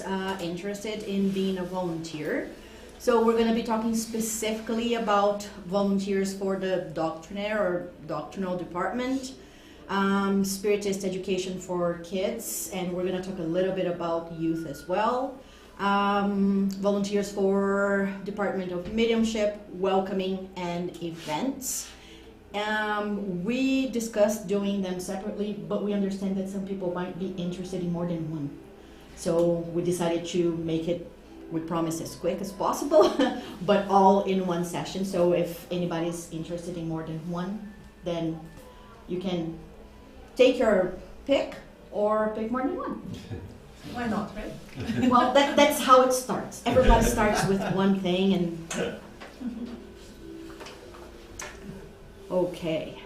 is interested in being a volunteer. So we're going to be talking specifically about volunteers for the doctrinaire or doctrinal department, Spiritist education for kids, and we're going to talk a little bit about youth as well. Volunteers for Department of Mediumship, welcoming, and events. We discussed doing them separately, but we understand that some people might be interested in more than one. So we decided to make it, we promise, as quick as possible, but all in one session. So if anybody's interested in more than one, then you can take your pick or pick more than one. Why not, right? Well, that's how it starts. Everybody starts with one thing and... Okay.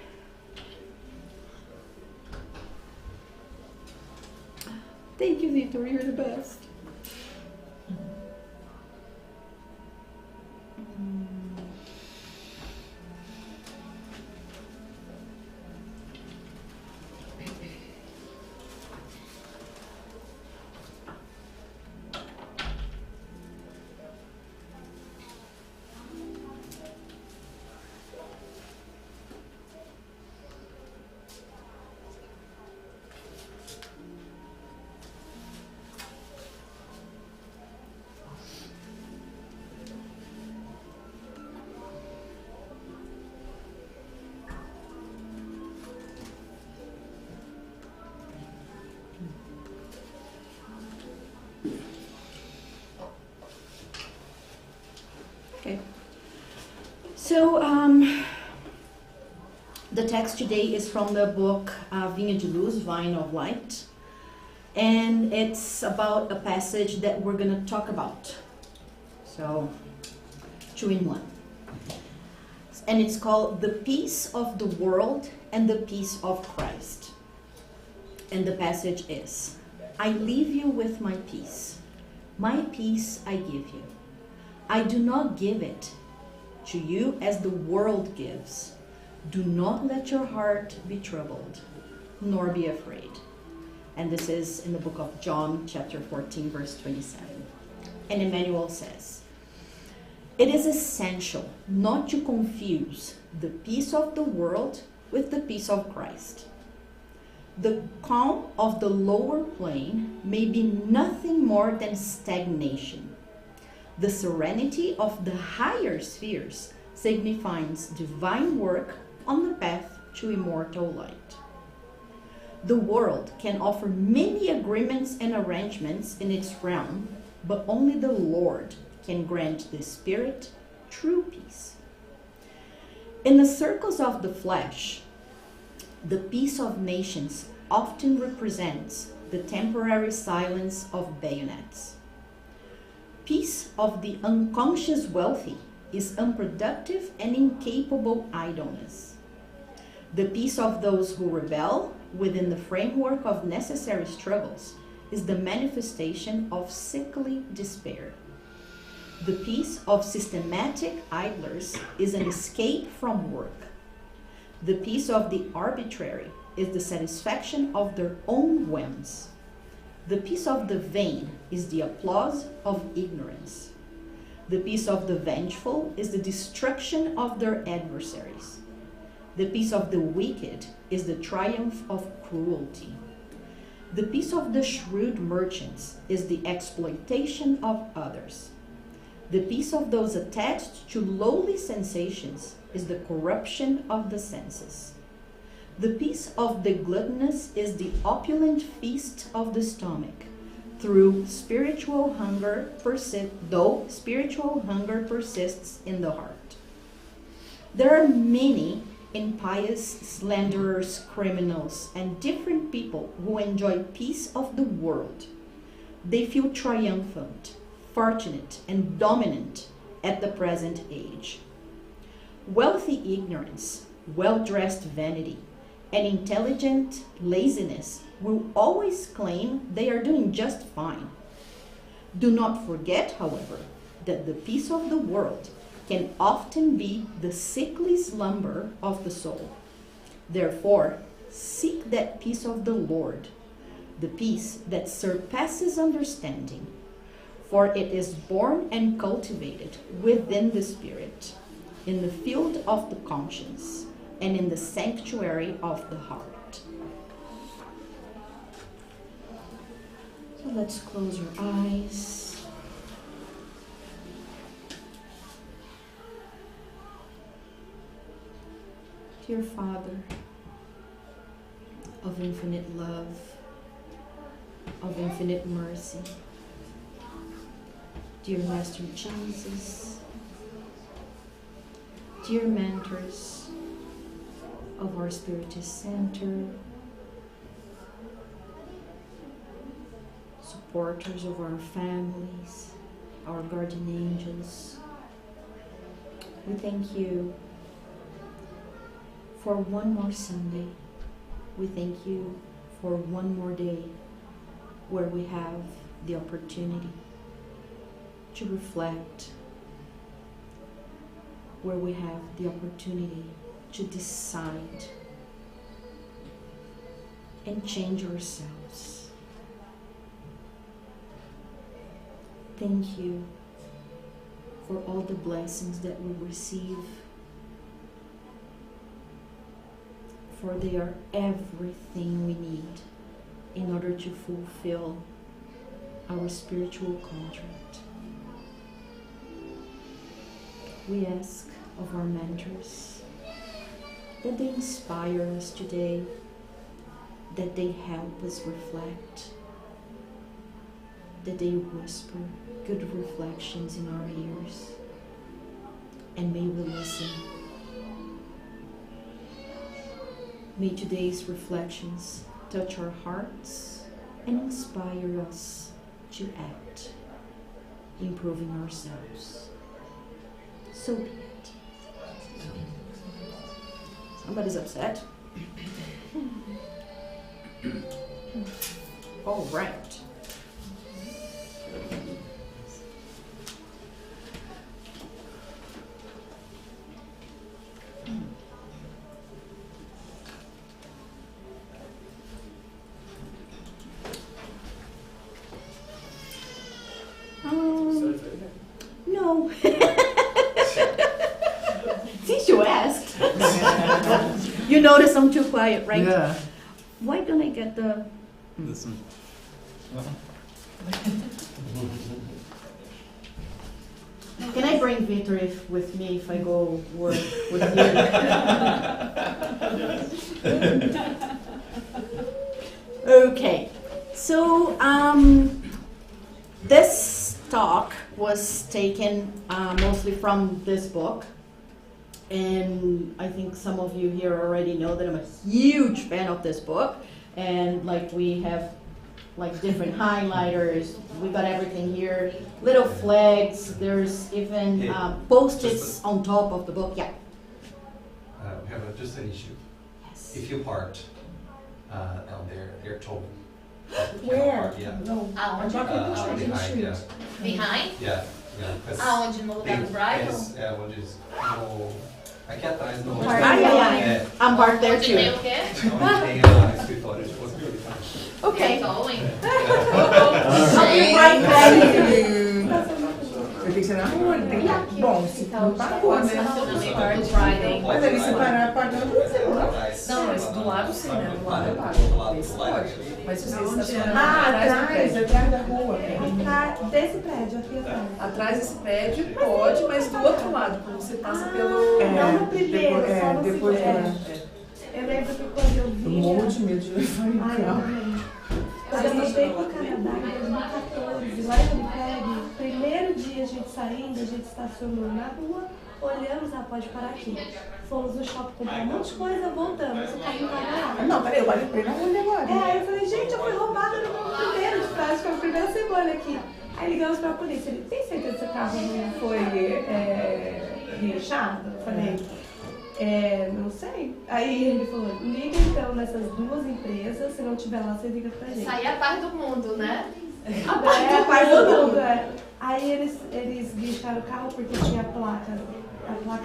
Thank you, Victor. You're the best. Okay. So, the text today is from the book Vinha de Luz, Vine of Light, and it's about a passage that we're going to talk about. So, 2 in 1. And it's called The Peace of the World and the Peace of Christ. And the passage is, I leave you with my peace. My peace I give you. I do not give it to you as the world gives. Do not let your heart be troubled, nor be afraid. And this is in the book of John, chapter 14, verse 27. And Emmanuel says, it is essential not to confuse the peace of the world with the peace of Christ. The calm of the lower plane may be nothing more than stagnation. The serenity of the higher spheres signifies divine work on the path to immortal light. The world can offer many agreements and arrangements in its realm, but only the Lord can grant the spirit true peace. In the circles of the flesh, the peace of nations often represents the temporary silence of bayonets. Peace of the unconscious wealthy is unproductive and incapable idleness. The peace of those who rebel within the framework of necessary struggles is the manifestation of sickly despair. The peace of systematic idlers is an escape from work. The peace of the arbitrary is the satisfaction of their own whims. The peace of the vain is the applause of ignorance. The peace of the vengeful is the destruction of their adversaries. The peace of the wicked is the triumph of cruelty. The peace of the shrewd merchants is the exploitation of others. The peace of those attached to lowly sensations is the corruption of the senses. The peace of the gluttonous is the opulent feast of the stomach, though spiritual hunger persists in the heart. There are many impious slanderers, criminals, and different people who enjoy peace of the world. They feel triumphant, fortunate, and dominant at the present age. Wealthy ignorance, well-dressed vanity, and intelligent laziness will always claim they are doing just fine. Do not forget, however, that the peace of the world can often be the sickly slumber of the soul. Therefore, seek that peace of the Lord, the peace that surpasses understanding, For it is born and cultivated within the spirit, in the field of the conscience, and in the sanctuary of the heart. So let's close our eyes. Dear Father, of infinite love, of infinite mercy, dear Master Jesus, dear mentors of our Spiritist Center, supporters of our families, our guardian angels, we thank you for one more Sunday. We thank you for one more day where we have the opportunity to reflect, where we have the opportunity to decide and change ourselves. Thank you for all the blessings that we receive, for they are everything we need in order to fulfill our spiritual contract. We ask of our mentors that they inspire us today, that they help us reflect, that they whisper good reflections in our ears, and may we listen. May today's reflections touch our hearts and inspire us to act, improving ourselves. So be it. Somebody's upset. All right. No. Since you asked. You notice I'm too quiet, right? Yeah. Why don't I get the... This one. Can I bring Victor with me if I go work with you? Okay. So, this talk was taken mostly from this book. And I think some of you here already know that I'm a huge fan of this book. And like we have like different highlighters, we got everything here, little flags, there's even post-its on top of the book, yeah. We have just an issue. Yes. If you parked down there, they're told. Where? Yeah. No. Behind, yeah. Behind? Yeah. Yeah. Aonde? No lugar do Brian? Onde diz. Aqui atrás, não. Yeah. I'm parked there Onde too. tem o quê? Onde tem o escritório de possibilidade. Okay. Going. I'll be right back. Eu tenho que ser na rua, tem que... Bom, se não tá na rua, né? Friday. Mas ali se parar, paga não precisa, não. Não, mas do lado sim, né? Do lado eu pago. Esse pode. Mas se você estacionar atrás da rua. Desse prédio aqui atrás. atrás desse prédio, pode, mas do outro lado, quando você passa pelo... Não no primeiro, só no depois segundo. Eu lembro que quando eu vi... Um monte de medo de levar em carro. Quando eu mudei pro Canadá em 2014, lá em Winnipeg, primeiro dia a gente saindo, a gente estacionou na rua, olhamos, pode parar aqui. Fomos no shopping comprar um monte de coisa, voltamos, o carro não tava lá. Não, peraí, eu vale pena onde agora? Aí eu falei, gente, eu fui roubada no meu primeiro de trás, foi a primeira semana aqui. Aí ligamos pra polícia, ele tem certeza que esse carro não foi guinchado? Eu falei, não sei. Aí ele falou, liga então nessas duas empresas, se não tiver lá, você liga pra gente. Sair a paz do mundo, né? A paz do mundo, Aí eles guincharam o carro porque tinha a placa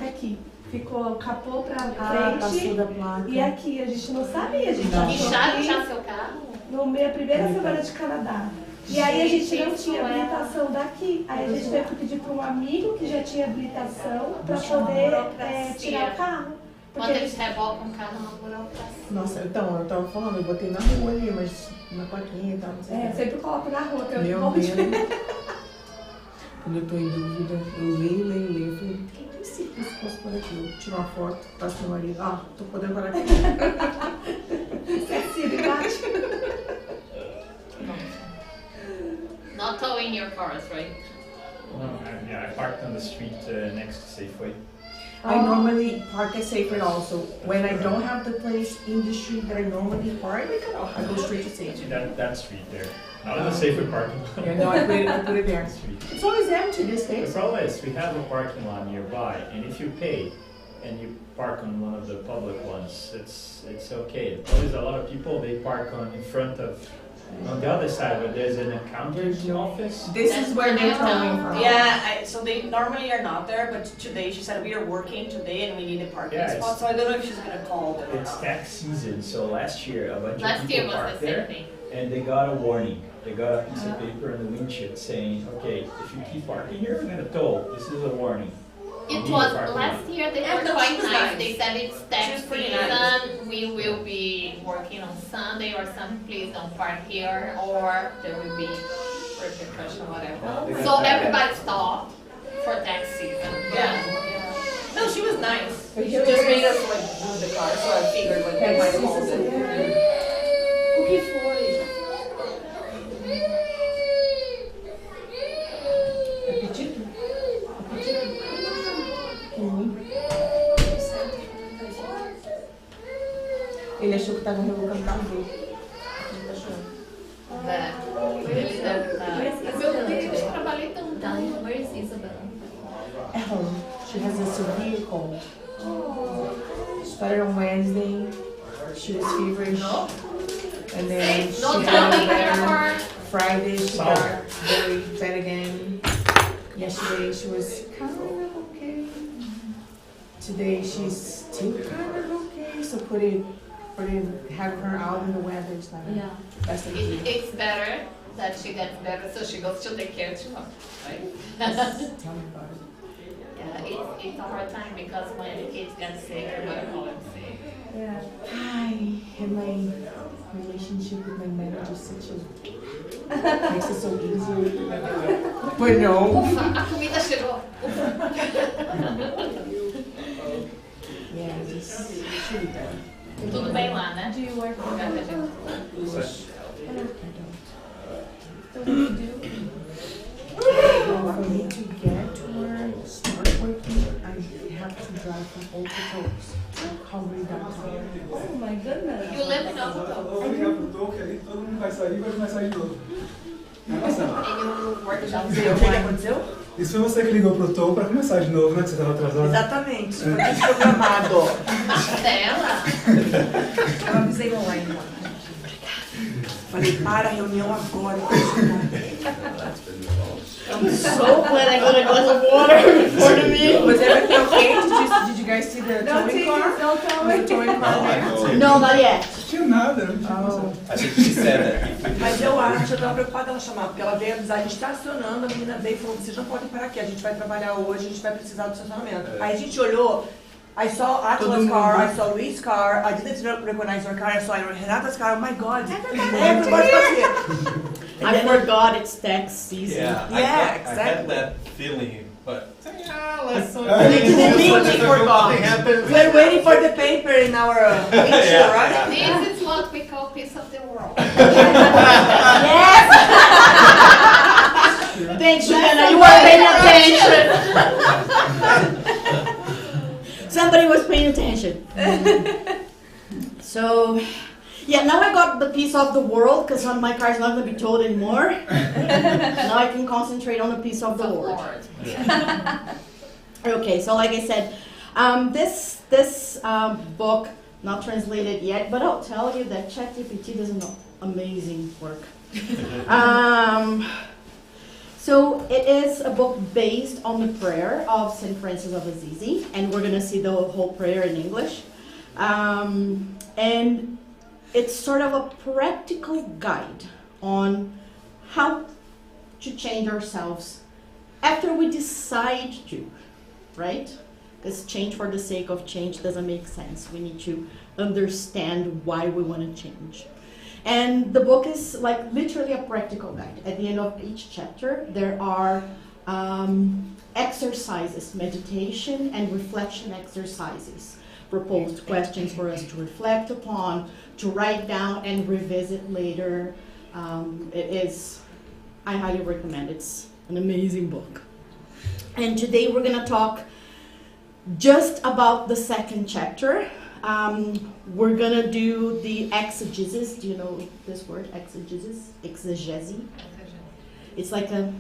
aqui. Ficou, capô pra frente passou da placa. E aqui, a gente não sabia, a gente Guincharam achou já que seu carro? na minha primeira semana de Canadá. E aí a gente não tinha habilitação daqui. Aí a gente teve que pedir para um amigo que já tinha habilitação para poder tirar o carro. Quando eles rebocam o carro, não burocracia. Nossa, então, eu tava falando, eu botei na rua ali, mas na plaquinha e tal, não sei o que. Sempre coloco na rua, que eu Meu morro de Deus. Quando eu tô em dúvida, eu leio. Eu falei, quem se posso por aqui? Eu tiro uma foto, passo meu marido. Ah, tô podendo parar aqui. sensibilidade. Not towing your cars, right? Yeah, I parked on the street next to Safeway. I normally park at Safeway also. When I don't have the place in the street that I normally park, I go straight to Safeway. That street there. Not the Safeway parking lot. Yeah, no, I put it there. Street. It's always empty these The days. problem is we have a parking lot nearby, and if you pay and you park on one of the public ones, it's okay. The problem is a lot of people, they park in front of, on the other side where there's an accountant's office. This is where they're coming from. Yeah, so they normally are not there, but today she said we are working today and we need a parking Yeah, spot, so I don't know if she's gonna call them or It's not. tax season, so last year a bunch of Last year people was the parked same there, thing. and they got a warning. They got a piece of paper on the windshield saying, okay, if you keep parking here, we're gonna tow. This is a warning. It need was a parking last lot. year. They Yeah, were no, quite she was nice. nice. They said it's tax She was pretty season. nice. We will be working on Sunday or some. Please don't park here, or there will be repercussion, whatever. So everybody stopped for tax season. Yeah. No, she was nice. She just made us like move the car, so I figured like they might call them. O que foi? É pedido? Ele achou que tava revocando o carro dele. Ele tá achando. É. Ele deve estar. Meu Deus, eu trabalhei tanto. Where is Isabel? At home. She has a severe cold. Started on Wednesday. She was feverish. And then she No got telling better. her. Friday she got very bad again. Yesterday she was kind of okay. Today she's still kind of okay. So have her out in the weather is not Yeah. best idea. It's better that she gets better, so she goes to take care too much, right? Tell me about it. Yeah, it's a hard time because when the kids get sick, everybody calls them sick. É. Hi, and my relationship with my manager is such a makes it so easy. But no. Ufa, a comida chegou. Yeah, just it's really bad. Tudo bem lá, né? Do you work from Obrigada, home? gente. I don't. So what do you do? For me to get to where I start working, I have to drive from Old Toes to Calgary downtown. Oh my goodness. You live in Ottawa. Aí todo mundo vai sair e vai sair de novo. Nossa, And you work Já in sei o que aconteceu? isso foi você que ligou pro Tom pra começar de novo, né? Que você tava atrasado. Exatamente, isso foi tudo programado. Marcela? Eu avisei online. Falei, para a reunião agora. I'm so glad I got a glass of water before the meeting. Was everything okay? Did you guys see the towing car? Don't tell me. The towing car there? No, not yet. Não tinha nada, não tinha Oh. I think she said that if Mas eu acho, eu tava preocupada ela chamar, porque ela veio avisar, a gente estacionando, a menina veio e falou, vocês não podem parar aqui, a gente vai trabalhar hoje, a gente vai precisar do estacionamento. Aí a gente olhou, I saw Atlas car, I saw Luis car, I didn't recognize her car, I saw Renata's car, oh my god, everybody's here. I forgot it's tax season. yeah, Yeah, I exactly. had that feeling, but let's Completely forgot. happens. We're waiting for the paper in our windshield, right? This is what we call piece of the world. Yes! Thanks, Joanna. You were paying attention. Somebody was paying attention. So, yeah, now I got the piece of the world because my car is not going to be towed anymore. Now I can concentrate on the piece of the world. Okay, so like I said, this book, not translated yet, but I'll tell you that ChatGPT does an amazing work. So it is a book based on the prayer of St. Francis of Assisi, and we're going to see the whole prayer in English. And it's sort of a practical guide on how to change ourselves after we decide to, right? Because change for the sake of change doesn't make sense. We need to understand why we want to change. And the book is like literally a practical guide. At the end of each chapter, there are exercises, meditation and reflection exercises, proposed questions for us to reflect upon, to write down and revisit later. I highly recommend it. It's an amazing book. And today we're going to talk just about the second chapter. We're going to do the exegesis. Do you know this word, exegesis? Exegesi. It's like a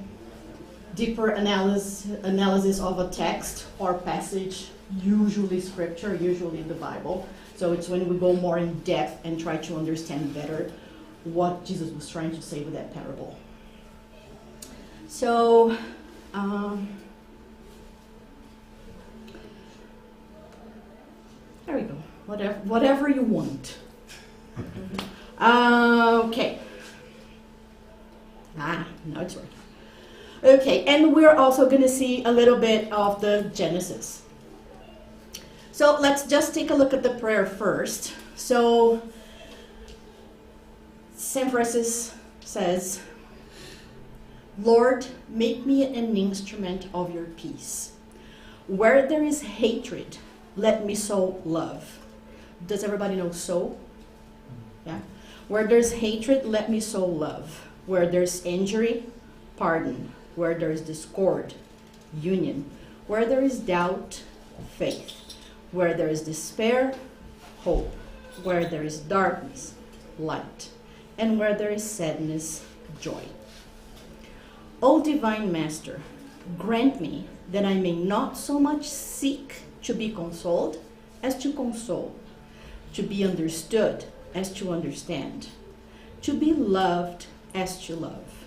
deeper analysis of a text or passage, usually scripture, usually the Bible. So it's when we go more in depth and try to understand better what Jesus was trying to say with that parable. So, there we go. Whatever you want. Okay. Now it's working. Okay, and we're also going to see a little bit of the Genesis. So let's just take a look at the prayer first. So St. Francis says, Lord, make me an instrument of your peace. Where there is hatred, let me sow love. Does everybody know sow? Yeah. Where there's hatred, let me sow love. Where there's injury, pardon. Where there is discord, union. Where there is doubt, faith. Where there is despair, hope. Where there is darkness, light. And where there is sadness, joy. O Divine Master, grant me that I may not so much seek to be consoled as to console, to be understood as to understand, to be loved as to love.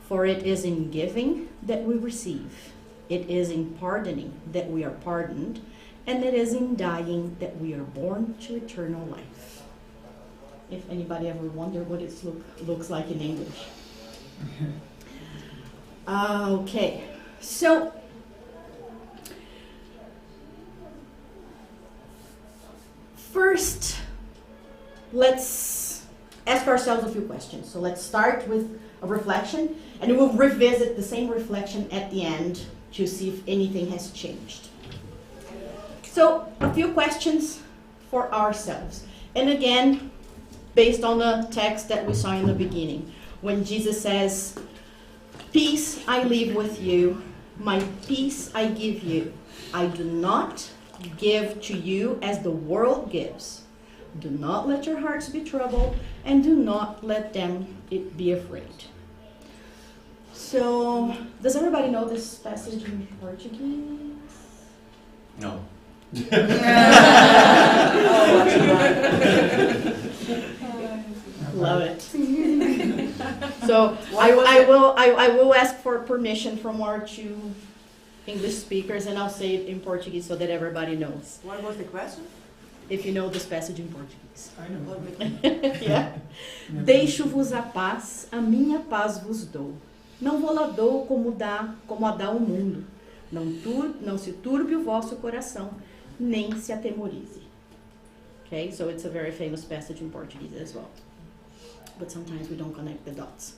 For it is in giving that we receive, it is in pardoning that we are pardoned, and it is in dying that we are born to eternal life. If anybody ever wondered what it looks like in English. Okay, so first, let's ask ourselves a few questions. So let's start with a reflection, and we'll revisit the same reflection at the end to see if anything has changed. So a few questions for ourselves. And again, based on the text that we saw in the beginning, when Jesus says, peace I leave with you, my peace I give you. I do not give to you as the world gives. Do not let your hearts be troubled, and do not let them be afraid. So, does everybody know this passage in Portuguese? No. Love it. So I will ask for permission from our two English speakers, and I'll say it in Portuguese so that everybody knows. What was the question? If you know this passage in Portuguese. I know. Yeah. Deixo-vos a minha paz vos dou. Não vou lá dou como a dá o mundo. Não se turbe o vosso coração, nem se atemorize. Okay, so it's a very famous passage in Portuguese as well. But sometimes we don't connect the dots.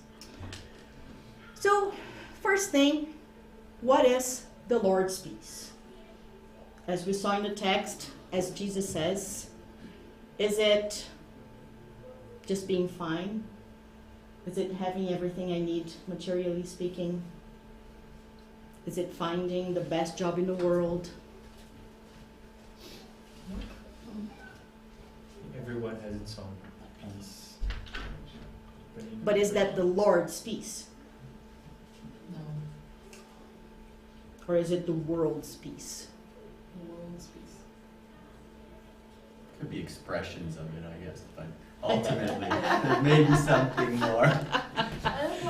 So, first thing, what is the Lord's peace? As we saw in the text, as Jesus says, is it just being fine? Is it having everything I need, materially speaking? Is it finding the best job in the world? Everyone has its own peace. But is that the Lord's peace? No. Or is it the world's peace? The world's peace. Could be expressions of it, I guess, but ultimately there may be something more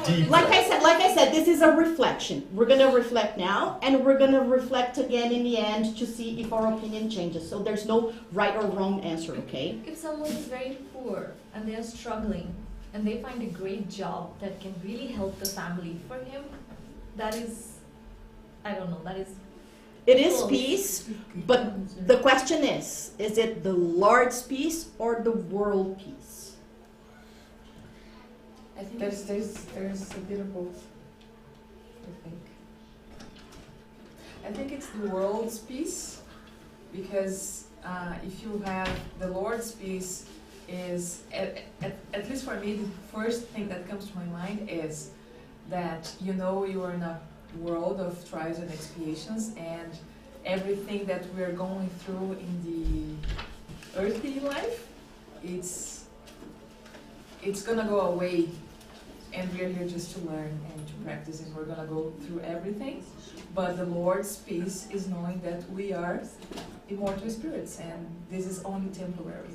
deeper. Like I said, this is a reflection. We're going to reflect now, and we're going to reflect again in the end to see if our opinion changes. So there's no right or wrong answer, okay? If someone is very poor and they are struggling and they find a great job that can really help the family, for him, that is, I don't know, that is. It is close. peace, but the question is it the Lord's peace or the world peace? I think there's a bit of both, I think. I think it's the world's peace, because if you have the Lord's peace, is at least for me, the first thing that comes to my mind is that you know you are in a world of trials and expiations, and everything that we're going through in the earthly life, it's gonna go away, and we're here just to learn and to practice, and we're gonna go through everything. But the Lord's peace is knowing that we are immortal spirits, and this is only temporary.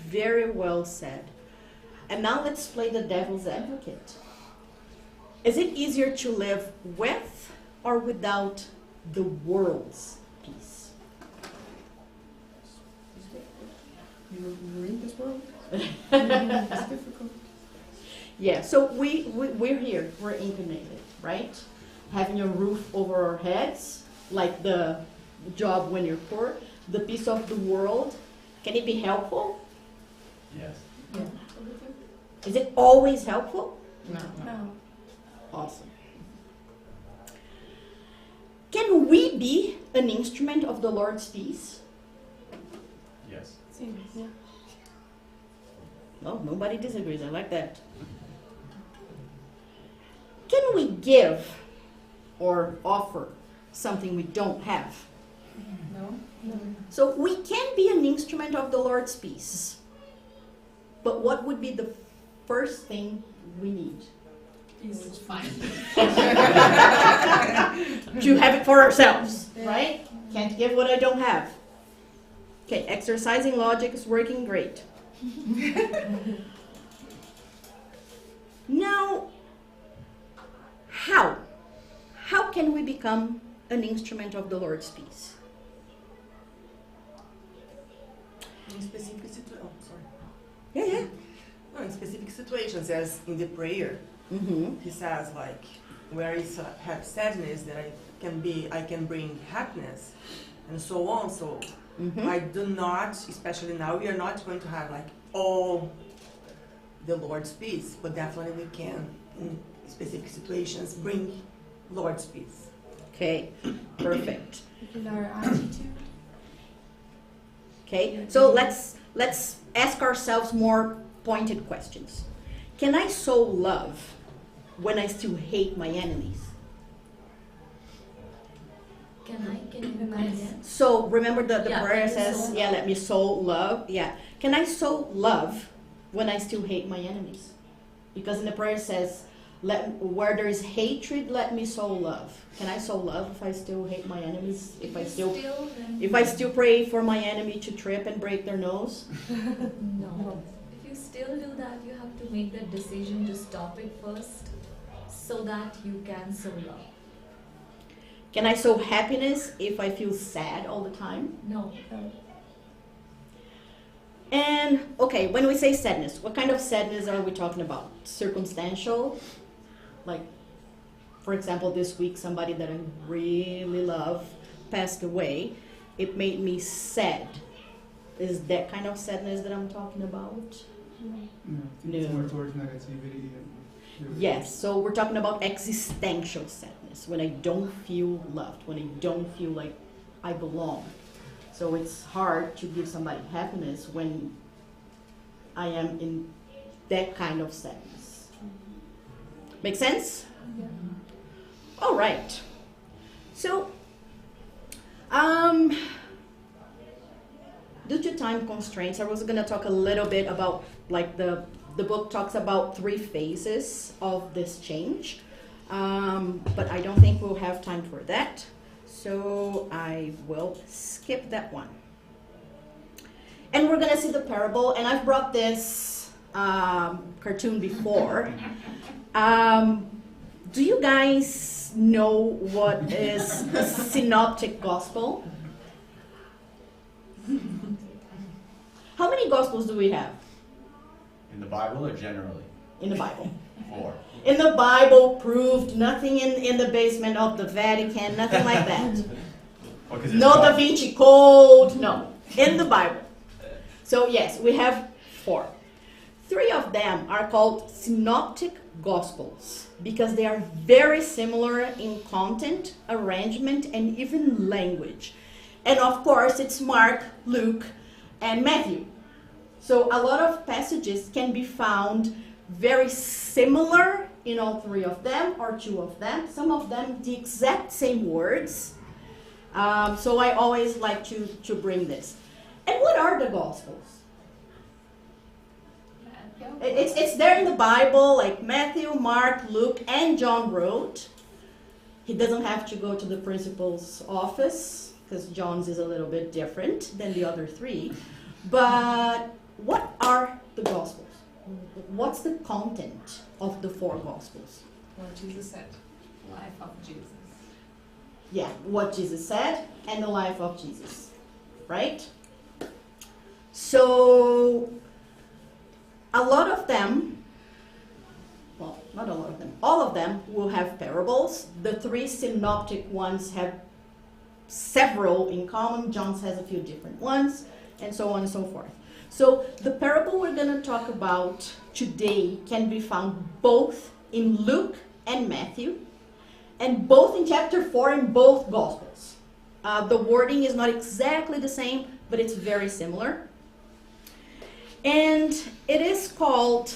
Very well said. And now let's play the devil's advocate. Is it easier to live with or without the world's peace? You're in this world? It's difficult. Yeah, so we're here, we're incarnated, right? Having a roof over our heads, like the job when you're poor, the peace of the world. Can it be helpful? Yes. Yeah. Is it always helpful? No. Awesome. Can we be an instrument of the Lord's peace? Yes. Yeah. No, nobody disagrees. I like that. Can we give or offer something we don't have? No? So we can be an instrument of the Lord's peace. But what would be the first thing we need? It's fine. To have it for ourselves, right? Can't give what I don't have. Okay, exercising logic is working great. Now, how? How can we become an instrument of the Lord's peace? In specific Yeah. No, in specific situations, as in the prayer, Mm-hmm. he says, like, where I have sadness, that I can bring happiness, and so on. So Mm-hmm. I do not, especially now, we are not going to have like all the Lord's peace, but definitely we can, in specific situations, bring Lord's peace. Okay, perfect. In our attitude. Okay, so let's ask ourselves more pointed questions. Can I sow love when I still hate my enemies? Can you come again? So remember the Yeah, prayer let me says, sow yeah, love. let me sow love. Yeah. Can I sow love when I still hate my enemies? Because in the prayer it says, where there is hatred, let me sow love. Can I sow love if I still hate my enemies? If I still pray for my enemy to trip and break their nose? No. If you still do that, you have to make that decision to stop it first, so that you can sow love. Can I sow happiness if I feel sad all the time? No. And, okay, when we say sadness, what kind of sadness are we talking about? Circumstantial? Like, for example, this week somebody that I really love passed away. It made me sad. Is that kind of sadness that I'm talking about? No, it's more towards negativity. Yes, so we're talking about existential sadness, when I don't feel loved, when I don't feel like I belong. So it's hard to give somebody happiness when I am in that kind of sadness. Make sense? Yeah. All right. So, due to time constraints, I was going to talk a little bit about, like, the book talks about 3 phases of this change, but I don't think we'll have time for that, so I will skip that one. And we're going to see the parable, and I've brought this cartoon before. Do you guys know what is a synoptic gospel? How many gospels do we have? In the Bible or generally? In the Bible. 4. In the Bible, proved, nothing in the basement of the Vatican, nothing like that. Oh, 'cause No Da God. Vinci Code, no. In the Bible. So yes, we have 4. 3 of them are called synoptic gospels because they are very similar in content, arrangement, and even language. And of course, it's Mark, Luke, and Matthew. So a lot of passages can be found very similar in all 3 of them or 2 of them. Some of them the exact same words. So I always like to bring this. And what are the Gospels? It's there in the Bible, like Matthew, Mark, Luke, and John wrote. He doesn't have to go to the principal's office because John's is a little bit different than the other 3. But what are the Gospels? What's the content of the 4 Gospels? What Jesus said, life of Jesus. Yeah, what Jesus said and the life of Jesus, right? So, a lot of them, well, not a lot of them, all of them will have parables. The 3 synoptic ones have several in common. John's has a few different ones, and so on and so forth. So, the parable we're going to talk about today can be found both in Luke and Matthew, and both in chapter 4 in both Gospels. The wording is not exactly the same, but it's very similar. And it is called,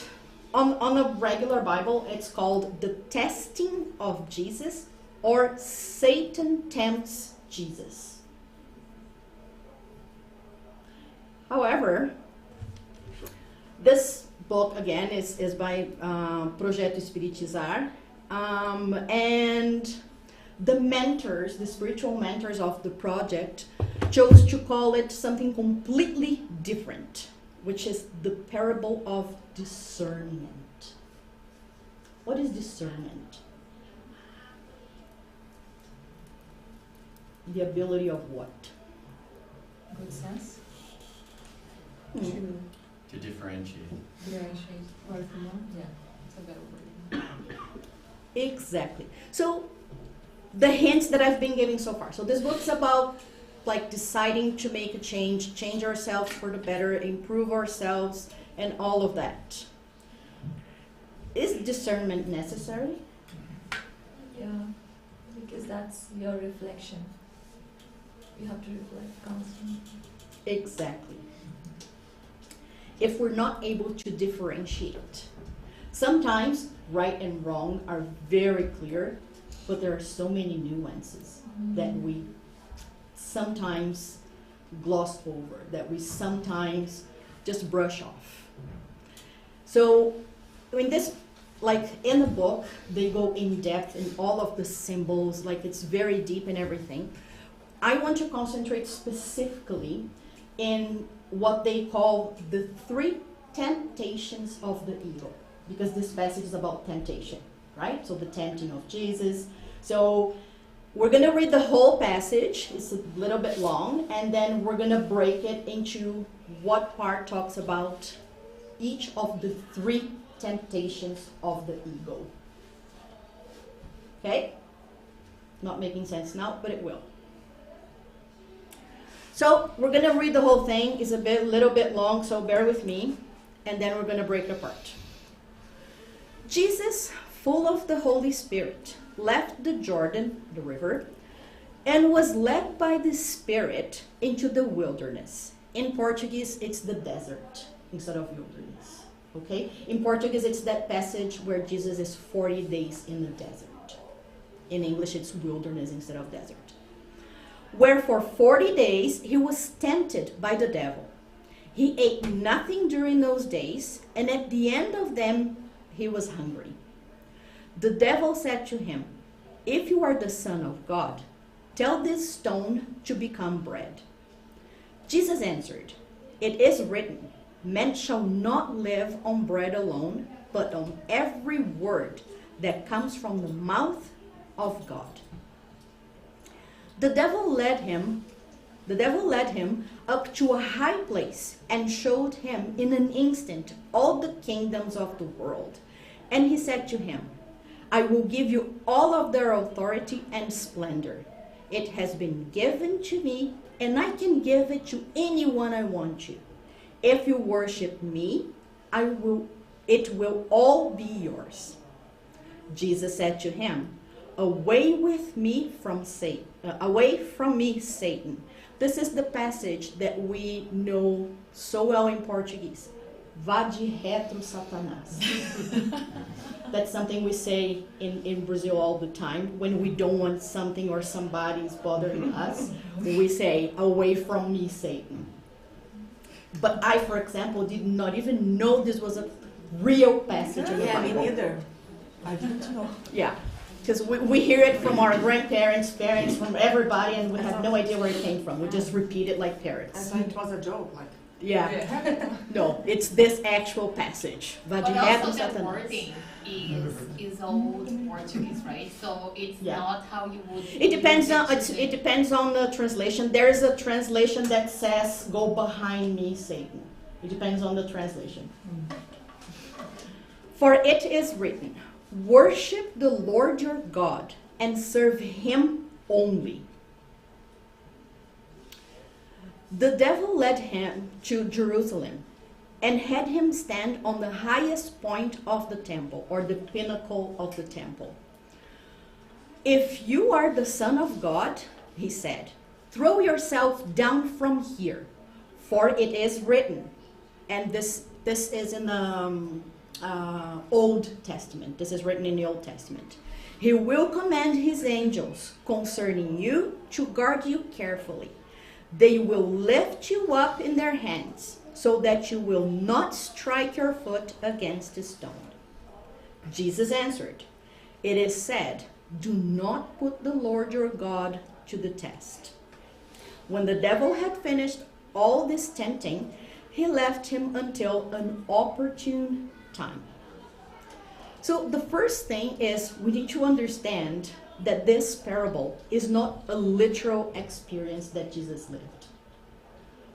on a regular Bible, it's called the testing of Jesus, or Satan tempts Jesus. However, this book, again, is by Projeto Espiritizar. And the mentors, the spiritual mentors of the project, chose to call it something completely different, which is the parable of discernment. What is discernment? The ability of what? Good sense. To differentiate. Differentiate right from wrong. Yeah, it's a better word. Exactly. So, the hints that I've been giving so far. So this book's about like deciding to make a change ourselves for the better, improve ourselves, and all of that. Is discernment necessary? Yeah, because that's your reflection. You have to reflect constantly. Exactly. If we're not able to differentiate, sometimes right and wrong are very clear, but there are so many nuances that we sometimes gloss over, that we sometimes just brush off. So, in this, like in the book, they go in depth in all of the symbols, like it's very deep in everything. I want to concentrate specifically in what they call the 3 temptations of the ego, because this passage is about temptation, right? So the tempting of Jesus. So we're going to read the whole passage. It's a little bit long, and then we're going to break it into what part talks about each of the 3 temptations of the ego. Okay? Not making sense now, but it will. So we're going to read the whole thing. It's a little bit long, so bear with me, and then we're going to break it apart. Jesus, full of the Holy Spirit, left the Jordan, the river, and was led by the Spirit into the wilderness. In Portuguese, it's the desert instead of wilderness. Okay? In Portuguese, it's that passage where Jesus is 40 days in the desert. In English, it's wilderness instead of desert. Where for 40 days he was tempted by the devil. He ate nothing during those days, and at the end of them he was hungry. The devil said to him, "If you are the Son of God, tell this stone to become bread." Jesus answered, "It is written, man shall not live on bread alone, but on every word that comes from the mouth of God." The devil led him The devil led him up to a high place and showed him in an instant all the kingdoms of the world. And he said to him, I will give you all of their authority and splendor. It has been given to me, and I can give it to anyone I want to. If you worship me, it will all be yours. Jesus said to him, away from me, Satan. This is the passage that we know so well in Portuguese. Vá de retro, Satanás. That's something we say in Brazil all the time. When we don't want something or somebody's bothering us, we say, away from me, Satan. But I, for example, did not even know this was a real passage in the Bible. Me neither. I didn't know. Yeah, because we hear it from our grandparents, parents, from everybody, and we have no idea where it came from. We just repeat it like parrots. I thought it was a joke, like. Yeah. No, it's this actual passage. But also the wording is old Portuguese, right? So it's not how you would. It depends on the translation. There is a translation that says, "Go behind me, Satan." It depends on the translation. For it is written, worship the Lord your God and serve him only. The devil led him to Jerusalem and had him stand on the highest point of the temple, or the pinnacle of the temple. If you are the Son of God, he said, throw yourself down from here, for it is written. And this is in the Old Testament. This is written in the Old Testament. He will command his angels concerning you to guard you carefully. They will lift you up in their hands so that you will not strike your foot against a stone. Jesus answered, it is said, do not put the Lord your God to the test. When the devil had finished all this tempting, he left him until an opportune time. So the first thing is we need to understand that this parable is not a literal experience that Jesus lived.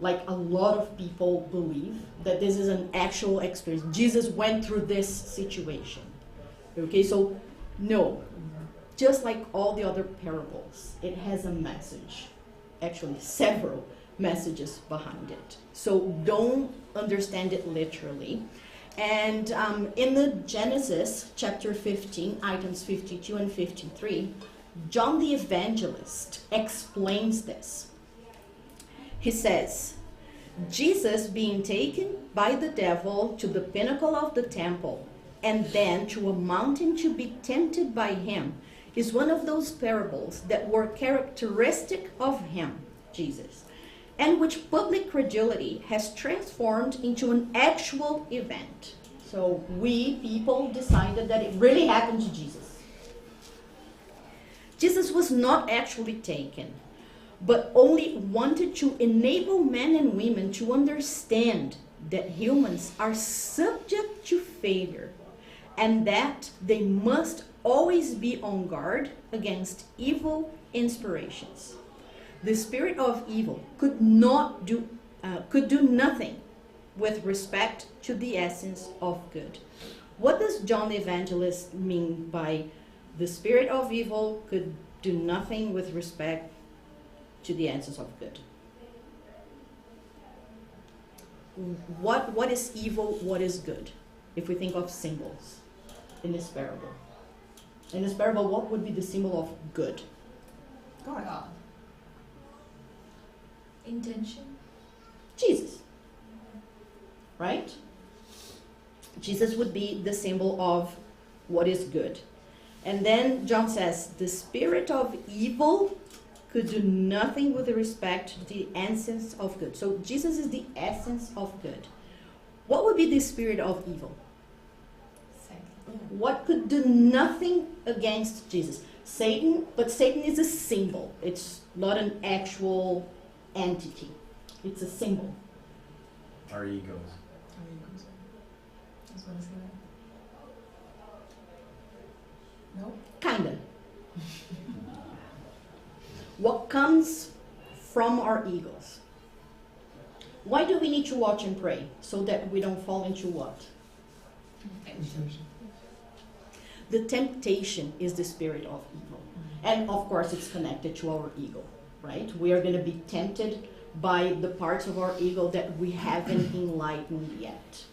Like a lot of people believe that this is an actual experience. Jesus went through this situation. Okay, so no. Just like all the other parables, it has a message. Actually, several messages behind it. So don't understand it literally. And in the Genesis chapter 15, items 52 and 53, John the Evangelist explains this. He says, Jesus being taken by the devil to the pinnacle of the temple and then to a mountain to be tempted by him is one of those parables that were characteristic of him, Jesus, and which public credulity has transformed into an actual event. So we people decided that it really happened to Jesus. Jesus was not actually taken, but only wanted to enable men and women to understand that humans are subject to failure and that they must always be on guard against evil inspirations. The spirit of evil could do nothing with respect to the essence of good. What does John the Evangelist mean by the spirit of evil could do nothing with respect to the essence of good? What is evil? What is good? If we think of symbols in this parable. In this parable, what would be the symbol of good? God. Intention. Jesus. Right? Jesus would be the symbol of what is good. And then John says, the spirit of evil could do nothing with respect to the essence of good. So Jesus is the essence of good. What would be the spirit of evil? What could do nothing against Jesus? Satan, but Satan is a symbol. It's not an actual entity. It's a symbol. Our egos. I was gonna say that. No? Kinda. What comes from our egos. Why do we need to watch and pray? So that we don't fall into what? The temptation is the spirit of evil. And of course it's connected to our ego, right? We are going to be tempted by the parts of our ego that we haven't enlightened yet.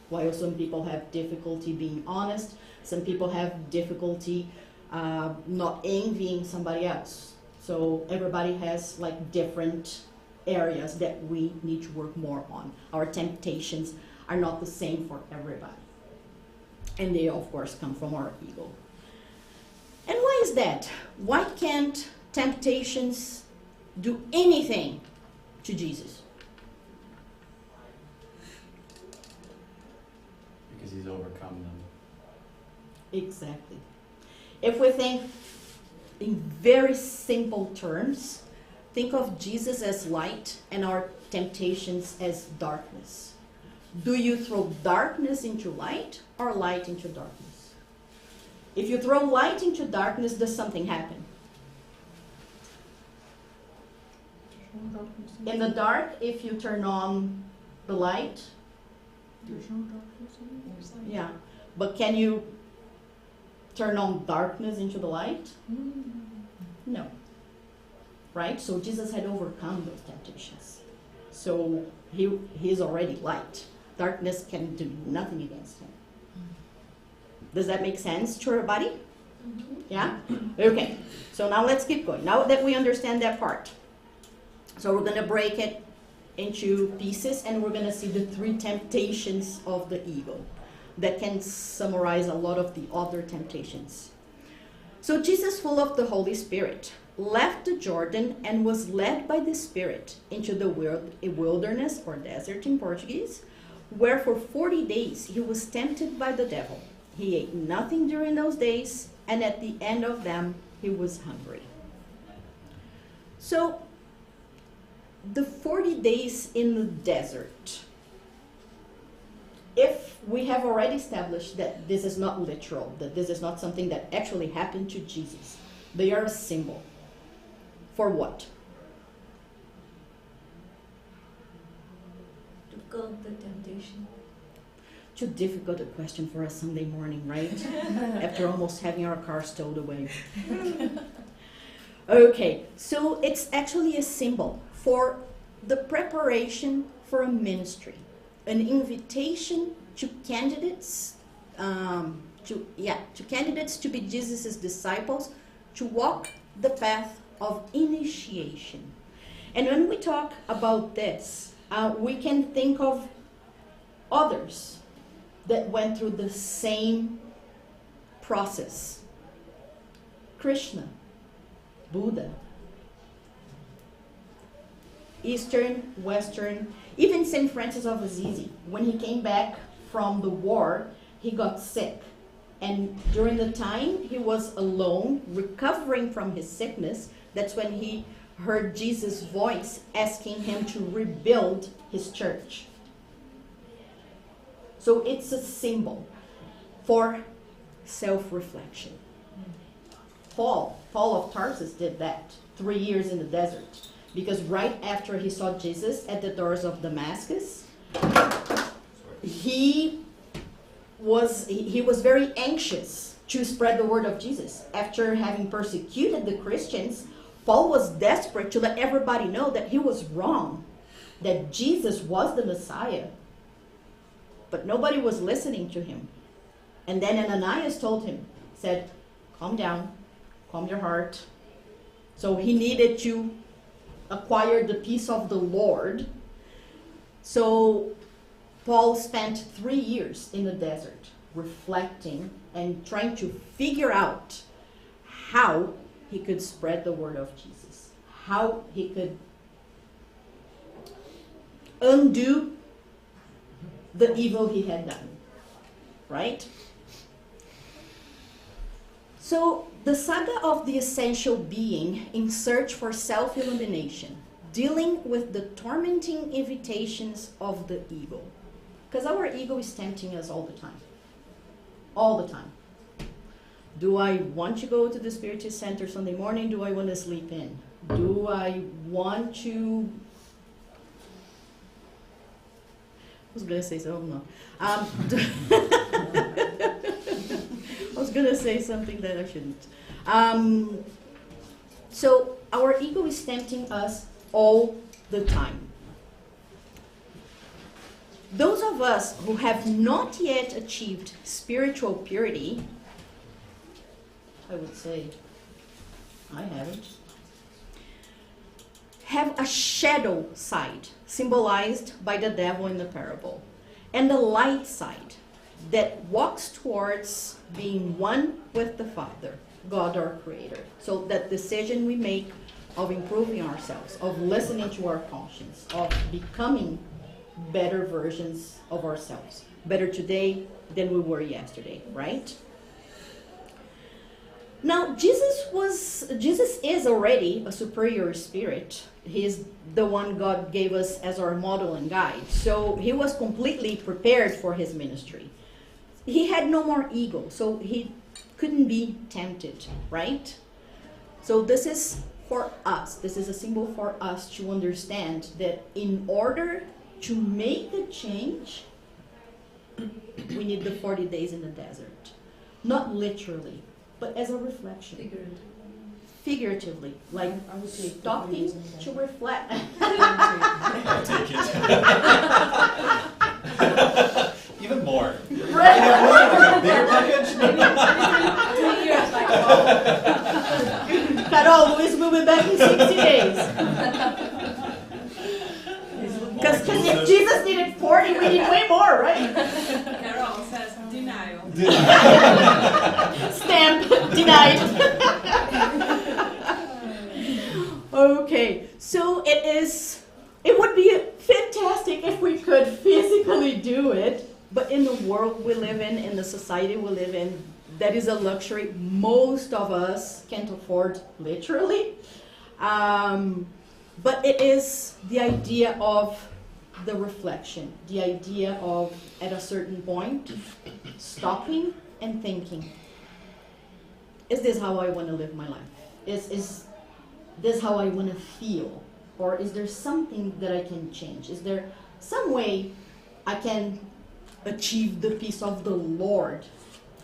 While some people have difficulty being honest, some people have difficulty not envying somebody else. So everybody has like different areas that we need to work more on. Our temptations are not the same for everybody. And they of course come from our ego. And why is that? Why can't temptations do anything to Jesus? Because he's overcome them. Exactly. If we think in very simple terms, think of Jesus as light and our temptations as darkness. Do you throw darkness into light or light into darkness? If you throw light into darkness, does something happen? In the dark, if you turn on the light, yeah, but can you turn on darkness into the light? No. Right? So Jesus had overcome those temptations. So he's already light. Darkness can do nothing against him. Does that make sense to everybody? Yeah? Okay. So now let's keep going. Now that we understand that part. So we're going to break it into pieces and we're going to see the 3 temptations of the ego that can summarize a lot of the other temptations. So Jesus, full of the Holy Spirit, left the Jordan and was led by the Spirit into the wilderness or desert in Portuguese, where for 40 days he was tempted by the devil. He ate nothing during those days, and at the end of them he was hungry. So the 40 days in the desert, if we have already established that this is not literal, that this is not something that actually happened to Jesus, they are a symbol. For what? To curb the temptation. Too difficult a question for a Sunday morning, right? After almost having our car stowed away. Okay, so it's actually a symbol for the preparation for a ministry, an invitation to candidates, to candidates to be Jesus' disciples, to walk the path of initiation. And when we talk about this, we can think of others that went through the same process. Krishna, Buddha, Eastern, Western, even St. Francis of Assisi. When he came back from the war, he got sick. And during the time he was alone, recovering from his sickness, that's when he heard Jesus' voice asking him to rebuild his church. So it's a symbol for self-reflection. Paul of Tarsus did that 3 years in the desert. Because right after he saw Jesus at the doors of Damascus, he was very anxious to spread the word of Jesus. After having persecuted the Christians, Paul was desperate to let everybody know that he was wrong, that Jesus was the Messiah. But nobody was listening to him. And then Ananias told him, said, calm down, calm your heart. So he needed to acquire the peace of the Lord. So Paul spent 3 years in the desert reflecting and trying to figure out how he could spread the word of Jesus, how he could undo the evil he had done, right? So the saga of the essential being in search for self-illumination, dealing with the tormenting invitations of the ego. Because our ego is tempting us all the time. All the time. Do I want to go to the Spiritist Center Sunday morning? Do I want to sleep in? Do I want to... I was going to say something, no. I was going to say something that I shouldn't. So our ego is tempting us all the time. Those of us who have not yet achieved spiritual purity, I would say, I haven't, have a shadow side symbolized by the devil in the parable, and the light side that walks towards being one with the Father, God our Creator. So that decision we make of improving ourselves, of listening to our conscience, of becoming better versions of ourselves, better today than we were yesterday, right? Now, Jesus is already a superior spirit. He's the one God gave us as our model and guide. So he was completely prepared for his ministry. He had no more ego, so he couldn't be tempted, right? So this is for us. This is a symbol for us to understand that in order to make the change, we need the 40 days in the desert. Not literally, but as a reflection. Figuratively, like stopping to reflect. I'll take it. Even more. Right. Bigger package? 2 years like Carol, Luis will be back in 60 days. Because if Jesus needed 40, we need way more, right? Carol says denial. Stamp, denied. Okay, so it would be fantastic if we could physically do it, but in the world we live in the society we live in, that is a luxury most of us can't afford literally. But it is the idea of the reflection, the idea of, at a certain point, stopping and thinking, is this how I want to live my life? Is this how I want to feel? Or is there something that I can change? Is there some way I can achieve the peace of the Lord?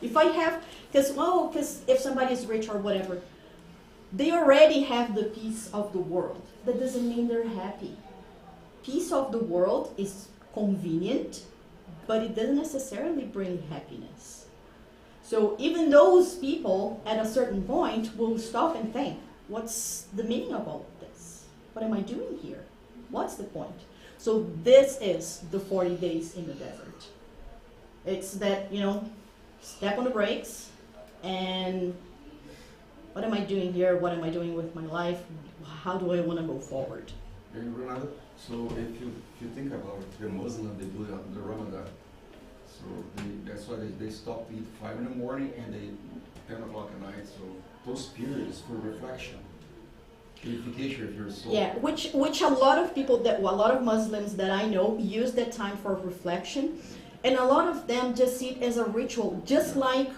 If I have, because if somebody is rich or whatever, they already have the peace of the world. That doesn't mean they're happy. Peace of the world is convenient, but it doesn't necessarily bring happiness. So even those people at a certain point will stop and think, what's the meaning of all this? What am I doing here? What's the point? So this is the 40 days in the desert. It's that, step on the brakes and what am I doing here? What am I doing with my life? How do I want to go forward? And Renata, so if you think about the Muslim, they do the Ramadan. So that's why they stop eat 5 in the morning and they 10 o'clock at night. So those periods for reflection, purification of your soul. Yeah, which a lot of Muslims that I know use that time for reflection, and a lot of them just see it as a ritual, just like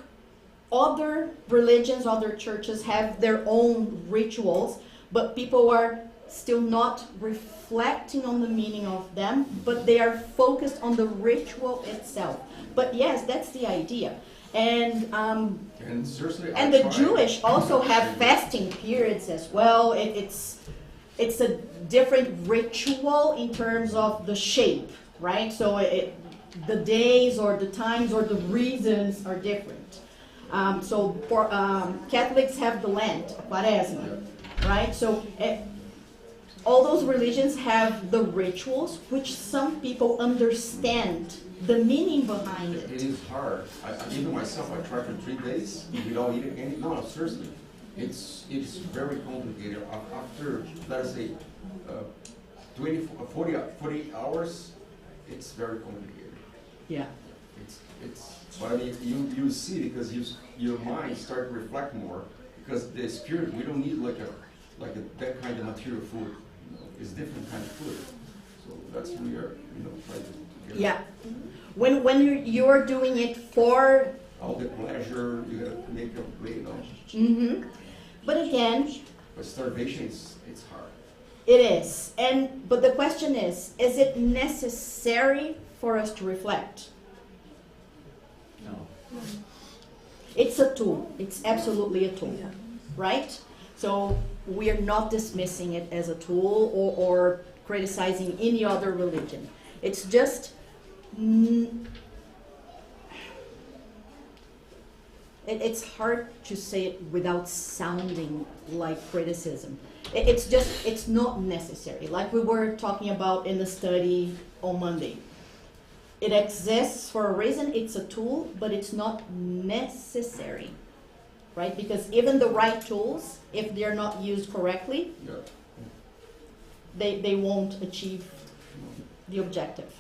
other religions, other churches have their own rituals, but people are still not reflecting on the meaning of them, but they are focused on the ritual itself. But yes, that's the idea. And the Jewish also have fasting periods as well. It's a different ritual in terms of the shape, right? So the days or the times or the reasons are different. So for Catholics have the Lent, Quaresma, right? So all those religions have the rituals, which some people understand the meaning behind it. It is hard. Even myself, I tried for 3 days without eating any. No, seriously, it's very complicated. After, let's say, 40 hours, it's very complicated. Yeah. But I mean, you see, because your mind start to reflect more, because the spirit, we don't need that kind of material food. It's different kind of food. So that's we are, trying to get. Yeah. When you're doing it for all the pleasure, you gotta make your way, you know. Mm-hmm. But again, But starvation it's hard. it is. But the question is it necessary for us to reflect? No. It's a tool. It's absolutely a tool, right? So we are not dismissing it as a tool or criticizing any other religion. It's just it's hard to say it without sounding like criticism. It's not necessary. Like we were talking about in the study on Monday. It exists for a reason, it's a tool, but it's not necessary, right? Because even the right tools, if they're not used correctly, they won't achieve the objective.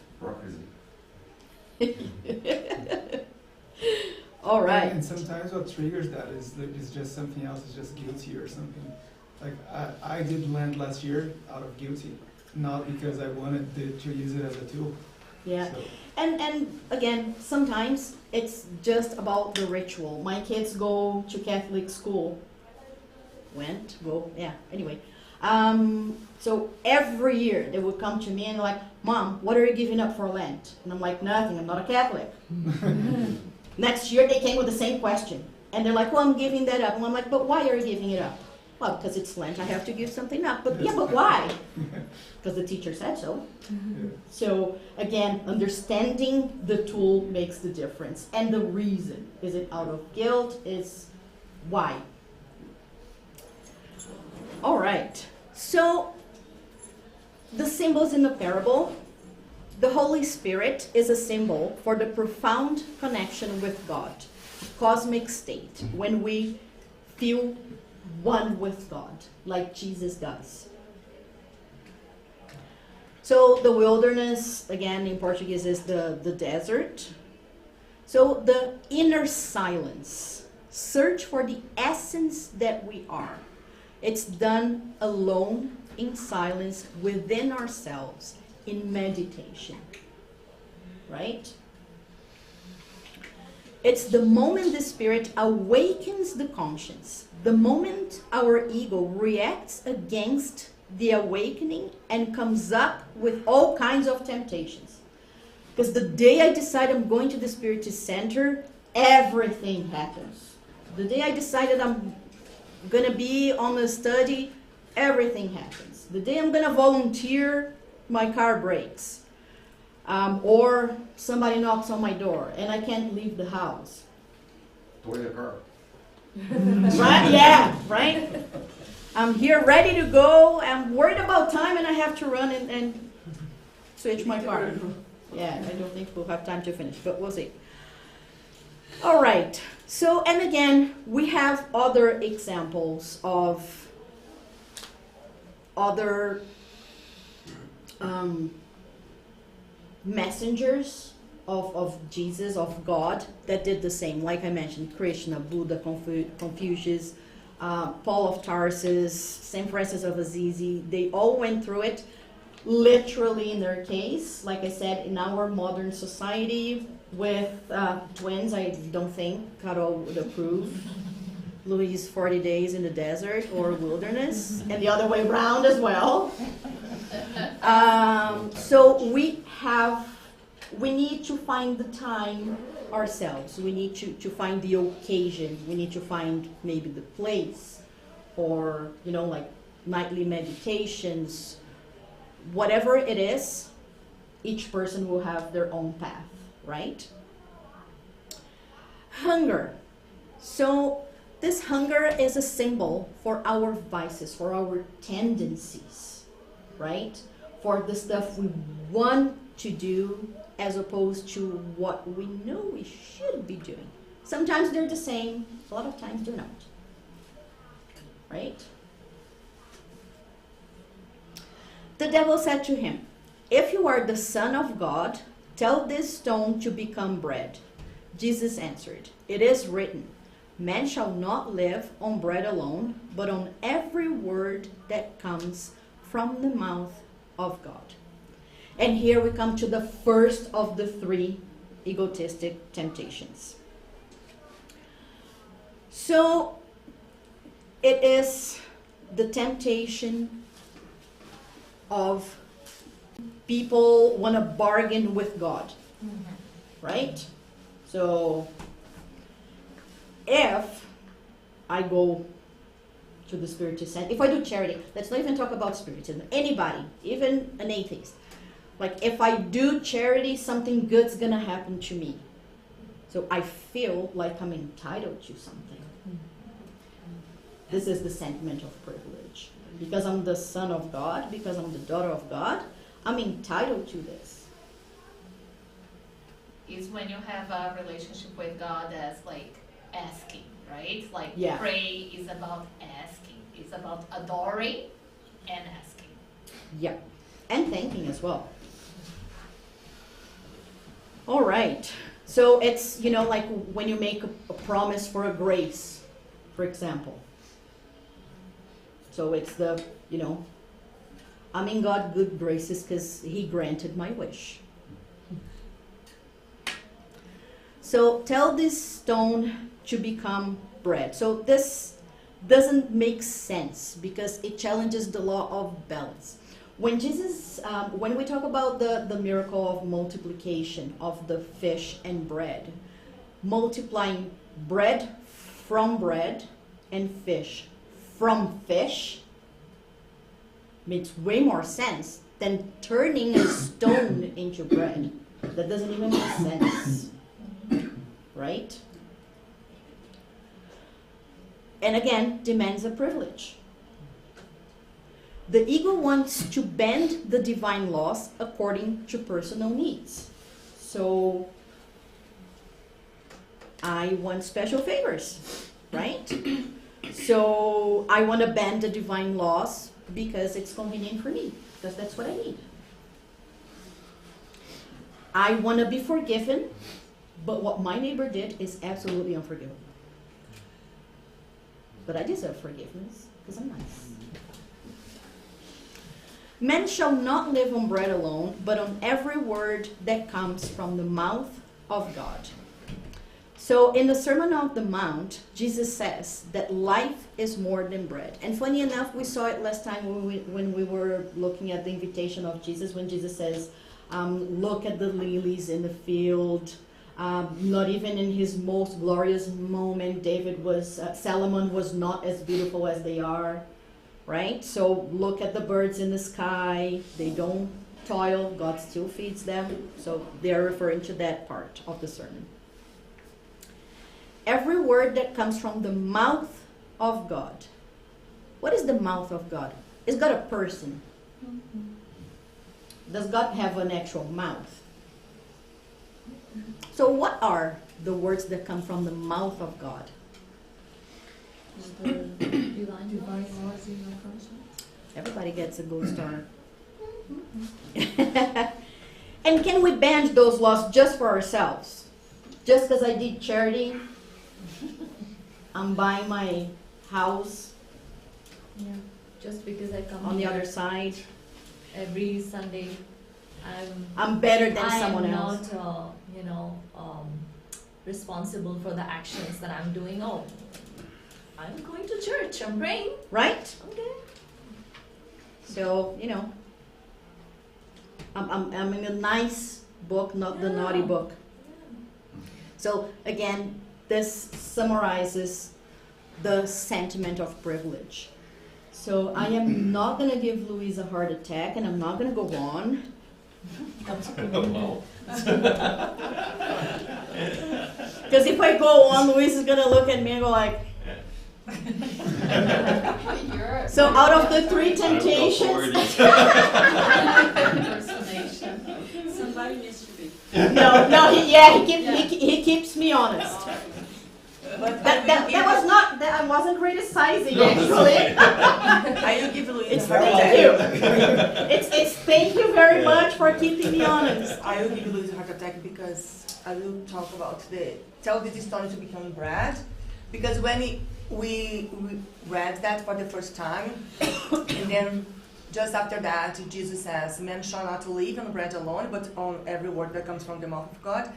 All right. And sometimes what triggers that is just something else, is just guilty or something. Like I did land last year out of guilty, not because I wanted to use it as a tool. Yeah. So. And again, sometimes it's just about the ritual. My kids go to Catholic school. Anyway. So every year they would come to me and like, Mom, what are you giving up for Lent? And I'm like, nothing, I'm not a Catholic. Next year they came with the same question. And they're like, well, I'm giving that up. And I'm like, but why are you giving it up? Well, because it's Lent, I have to give something up. But but why? Because the teacher said so. So again, understanding the tool makes the difference. And the reason, is it out of guilt? Is why? All right. So the symbols in the parable, the Holy Spirit is a symbol for the profound connection with God, cosmic state, when we feel one with God, like Jesus does. So the wilderness, again in Portuguese, is the desert. So the inner silence, search for the essence that we are. It's done alone, in silence, within ourselves, in meditation, right? It's the moment the Spirit awakens the conscience, the moment our ego reacts against the awakening and comes up with all kinds of temptations. Because the day I decide I'm going to the Spiritist Center, everything happens. The day I decided I'm going to be on a study, everything happens. The day I'm going to volunteer, my car breaks. Or somebody knocks on my door and I can't leave the house. Toy the car. Right? Yeah, right? I'm here ready to go. I'm worried about time and I have to run and switch my car. Yeah, I don't think we'll have time to finish, but we'll see. All right. So, and again, we have other examples of other messengers of Jesus, of God, that did the same. Like I mentioned, Krishna, Buddha, Confucius, Paul of Tarsus, St. Francis of Assisi, they all went through it literally in their case. Like I said, in our modern society with twins, I don't think Carol would approve Louis' 40 days in the desert or wilderness, and the other way around as well. So we need to find the time ourselves. We need to find the occasion. We need to find maybe the place, or like nightly meditations. Whatever it is, each person will have their own path, right? Hunger. So this hunger is a symbol for our vices, for our tendencies, right? For the stuff we want to do as opposed to what we know we should be doing. Sometimes they're the same, a lot of times they're not, right? The devil said to him, "If you are the Son of God, tell this stone to become bread." Jesus answered, "It is written, man shall not live on bread alone, but on every word that comes from the mouth of God." And here we come to the first of the three egotistic temptations. So it is the temptation of people want to bargain with God, right? So if I go to the Spiritist center, if I do charity, let's not even talk about Spiritism, anybody, even an atheist, like if I do charity, something good's gonna happen to me. So I feel like I'm entitled to something. This is the sentiment of privilege. Because I'm the son of God, because I'm the daughter of God, I'm entitled to this. Is when you have a relationship with God as like asking, right? Like Yeah. pray is about asking. It's about adoring and asking. Yeah. And thanking as well. All right. So it's, like when you make a promise for a grace, for example. So it's the, I'm in God good graces because he granted my wish. So tell this stone to become bread. So this doesn't make sense because it challenges the law of balance. When Jesus, when we talk about the miracle of multiplication of the fish and bread, multiplying bread and fish from fish makes way more sense than turning a stone into bread. That doesn't even make sense, right? And again, demands a privilege. The ego wants to bend the divine laws according to personal needs. So I want special favors, right? So I want to bend the divine laws because it's convenient for me, because that's what I need. I want to be forgiven, but what my neighbor did is absolutely unforgivable. But I deserve forgiveness because I'm nice. Men shall not live on bread alone, but on every word that comes from the mouth of God. So in the Sermon on the Mount, Jesus says that life is more than bread. And funny enough, we saw it last time when we were looking at the invitation of Jesus, when Jesus says, look at the lilies in the field. Not even in his most glorious moment, Solomon was not as beautiful as they are. Right? So look at the birds in the sky. They don't toil. God still feeds them. So they're referring to that part of the sermon. Every word that comes from the mouth of God. What is the mouth of God? Is God a person? Does God have an actual mouth? So what are the words that come from the mouth of God? The divine laws in your conscience. Everybody gets a gold star. And can we bend those laws just for ourselves? Just because I did charity, I'm buying my house. Yeah. Just because I come on the here other side. every Sunday, I'm better than someone else. I'm not, responsible for the actions that I'm doing. Oh, I'm going to church. I'm praying. Right? Okay. So, I'm in a nice book, not the naughty book. So, again, this summarizes the sentiment of privilege. So, I am not going to give Louise a heart attack, and I'm not going to go on. Because if I go on, Louise is going to look at me and go like... So out of the three temptations... Somebody needs to be. He keeps me honest. But that was not, I wasn't criticizing actually. I will give Louise It's a heart thank you. attack. It's thank you very much for keeping me honest. I will give Louise a heart attack because I will talk about tell this story to become bread. Because when we read that for the first time, and then just after that, Jesus says, "Man shall not live on bread alone, but on every word that comes from the mouth of God."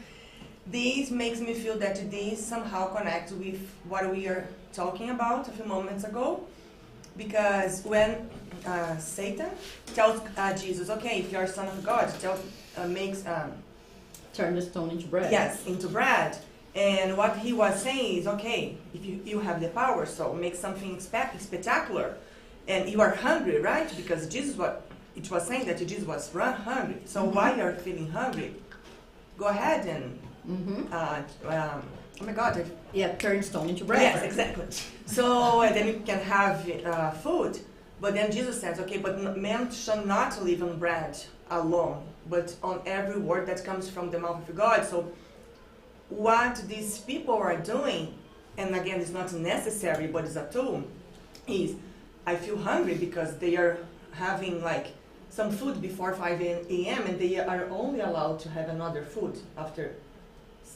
this makes me feel that this somehow connects with what we are talking about a few moments ago. Because when Satan tells Jesus, okay, if you are son of God, turn the stone into bread. Yes, into bread. And what he was saying is, okay, if you have the power, so make something spectacular. And you are hungry, right? Because it was saying that Jesus was hungry. So why you are feeling hungry? Go ahead and, oh my God. Turn stone into bread. Yes, exactly. So then you can have food. But then Jesus says, okay, but man shall not live on bread alone, but on every word that comes from the mouth of God. So what these people are doing, and again, it's not necessary, but it's a tool, is I feel hungry because they are having like some food before 5 a.m. and they are only allowed to have another food after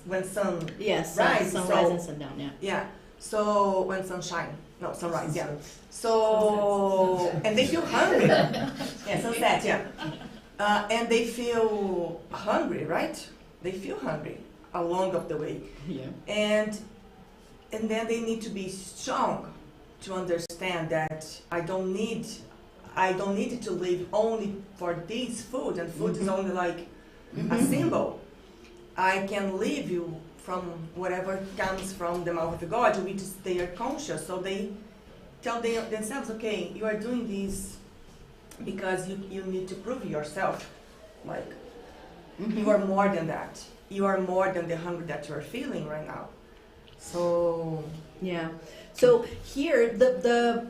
when sun rises. Sunrise and sundown, Yeah. So when sunrise, yeah. So, and they feel hungry. Yeah, sunset, yeah. And they feel hungry, right? They feel hungry along of the way. Yeah. And then they need to be strong to understand that I don't need to live only for this food, and food is only like a symbol. I can live you from whatever comes from the mouth of God, which is they are conscious. So they tell themselves, okay, you are doing this because you need to prove yourself. Like, you are more than that. You are more than the hunger that you are feeling right now. So, yeah. So here, the